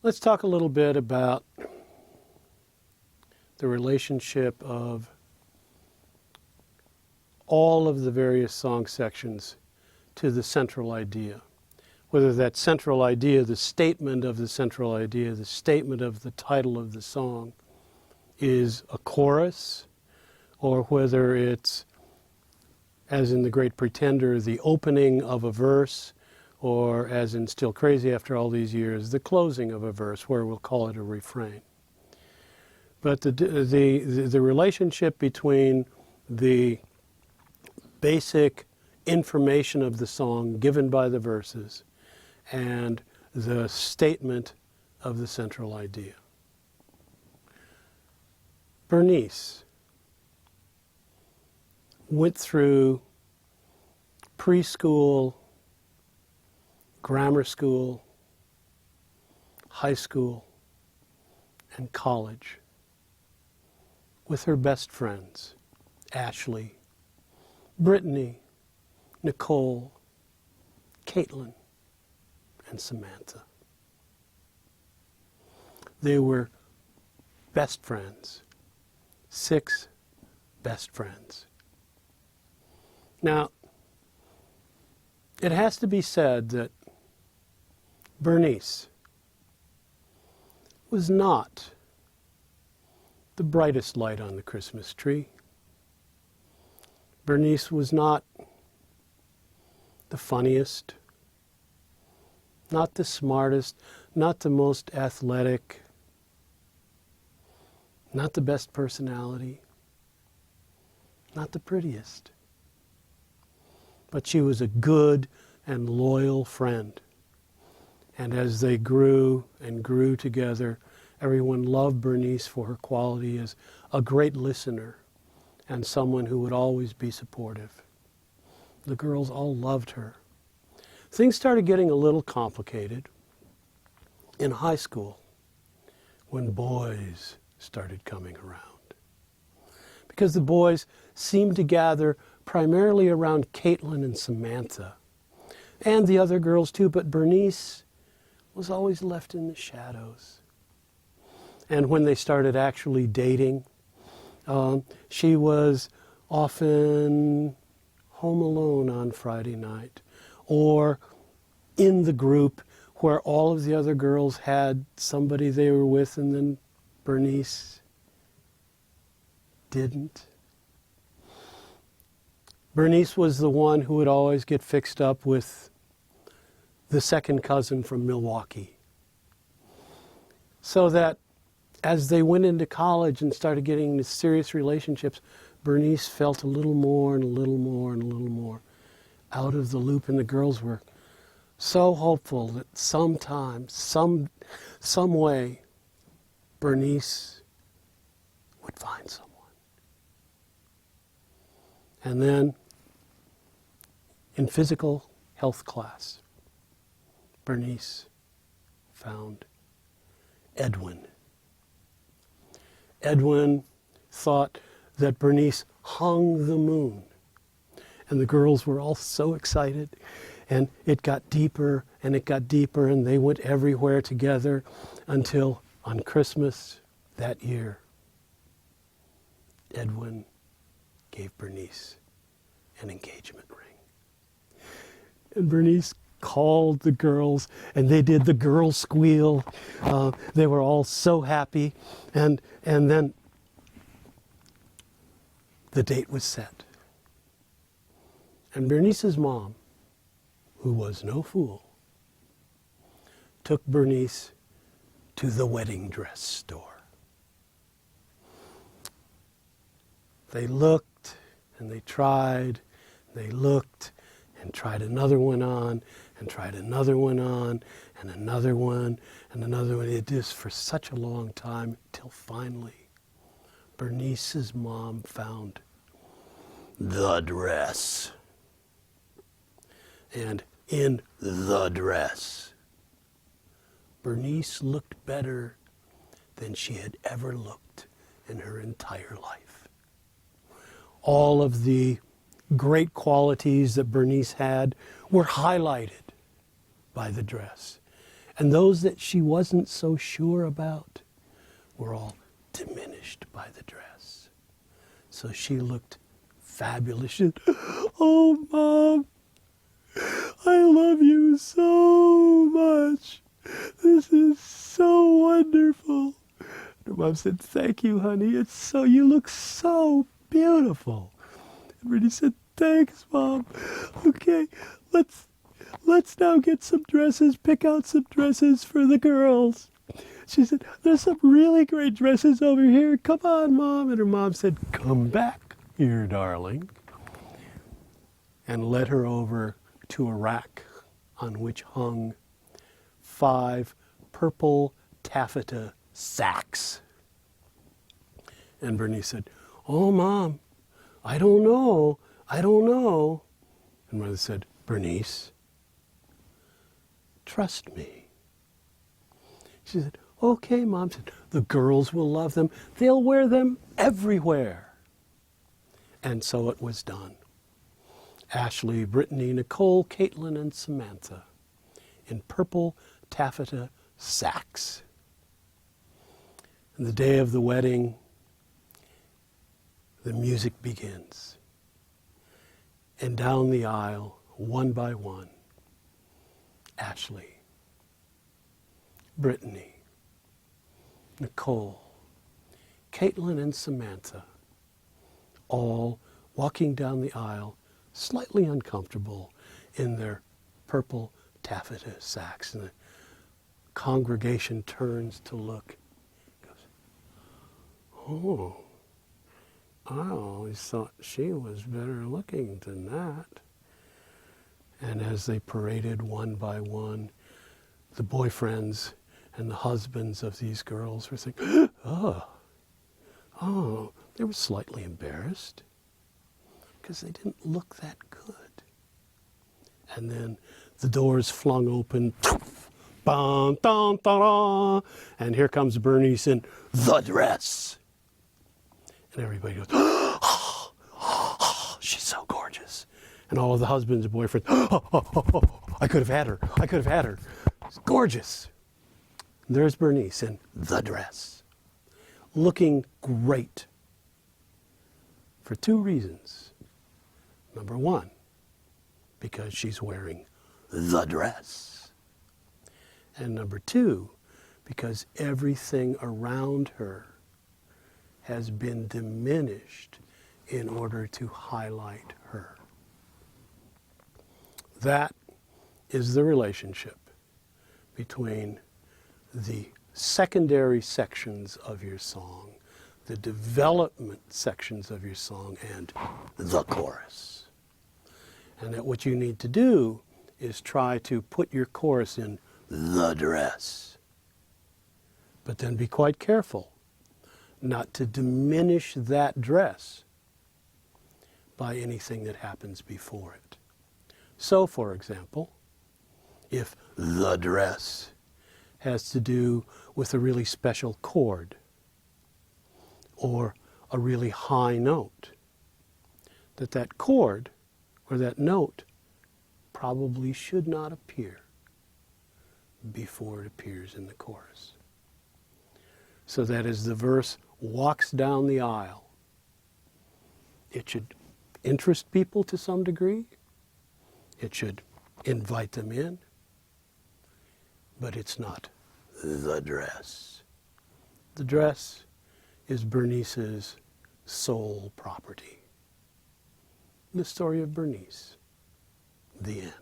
Let's talk a little bit about the relationship of all of the various song sections to the central idea. Whether that central idea, the statement of the central idea, the statement of the title of the song is a chorus, or whether it's, as in The Great Pretender, the opening of a verse, or as in Still Crazy After All These Years, the closing of a verse, where we'll call it a refrain. But the relationship between the basic information of the song given by the verses and the statement of the central idea. Bernice went through preschool, grammar school, high school, and college with her best friends, Ashley, Brittany, Nicole, Caitlin, and Samantha. They were best friends, 6 best friends. Now, it has to be said that Bernice was not the brightest light on the Christmas tree. Bernice was not the funniest, not the smartest, not the most athletic, not the best personality, not the prettiest. But she was a good and loyal friend. And as they grew and grew together, everyone loved Bernice for her quality as a great listener and someone who would always be supportive. The girls all loved her. Things started getting a little complicated in high school when boys started coming around. Because the boys seemed to gather primarily around Caitlin and Samantha, and the other girls too, but Bernice was always left in the shadows. And when they started actually dating, she was often home alone on Friday night, or in the group where all of the other girls had somebody they were with, and then Bernice didn't. Bernice was the one who would always get fixed up with the second cousin from Milwaukee. So that as they went into college and started getting into serious relationships, Bernice felt a little more and a little more and a little more out of the loop, and the girls were so hopeful that sometime, some way, Bernice would find someone. And then, in physical health class, Bernice found Edwin. Edwin thought that Bernice hung the moon. And the girls were all so excited. And it got deeper and it got deeper, and they went everywhere together until on Christmas that year, Edwin gave Bernice an engagement ring. And Bernice called the girls, and they did the girl squeal. They were all so happy. And then the date was set. And Bernice's mom, who was no fool, took Bernice to the wedding dress store. They looked and they tried, they looked and tried another one on, and tried another one on, and another one, and another one. It is for such a long time, till finally Bernice's mom found the dress. And in the dress, Bernice looked better than she had ever looked in her entire life. All of the great qualities that Bernice had were highlighted by the dress. And those that she wasn't so sure about were all diminished by the dress. So she looked fabulous. She said, "Oh, Mom, I love you so much. This is so wonderful." Her mom said, "Thank you, honey. You look so beautiful." And Bernice said, "Thanks, Mom. Okay, let's now get some dresses, pick out some dresses for the girls." She said, "There's some really great dresses over here. Come on, Mom." And her mom said, "Come back here, darling," and led her over to a rack on which hung 5 purple taffeta sacks. And Bernice said, "Oh, Mom, I don't know. And Mother said, "Bernice, trust me." She said, "Okay, Mom." Said, "The girls will love them. They'll wear them everywhere." And so it was done. Ashley, Brittany, Nicole, Caitlin, and Samantha in purple taffeta sacks. And the day of the wedding, the music begins. And down the aisle, one by one, Ashley, Brittany, Nicole, Caitlin, and Samantha, all walking down the aisle, slightly uncomfortable in their purple taffeta sacks. And the congregation turns to look. Goes, "Oh, I always thought she was better looking than that." And as they paraded one by one, the boyfriends and the husbands of these girls were saying, oh, they were slightly embarrassed because they didn't look that good. And then the doors flung open, bum, dum, da, and here comes Bernice in the dress. And everybody goes, "Oh, she's so gorgeous." And all of the husbands and boyfriends, I could have had her. It's gorgeous. And there's Bernice in the dress, looking great for 2 reasons. Number 1, because she's wearing the dress. And number 2, because everything around her has been diminished in order to highlight her. That is the relationship between the secondary sections of your song, the development sections of your song, and the chorus. And that what you need to do is try to put your chorus in the dress. But then be quite careful not to diminish that dress by anything that happens before it. So, for example, if the dress has to do with a really special chord or a really high note, that chord or that note probably should not appear before it appears in the chorus. So that as the verse walks down the aisle, it should interest people to some degree. It should invite them in. But it's not the dress. The dress is Bernice's sole property. The Story of Bernice. The end.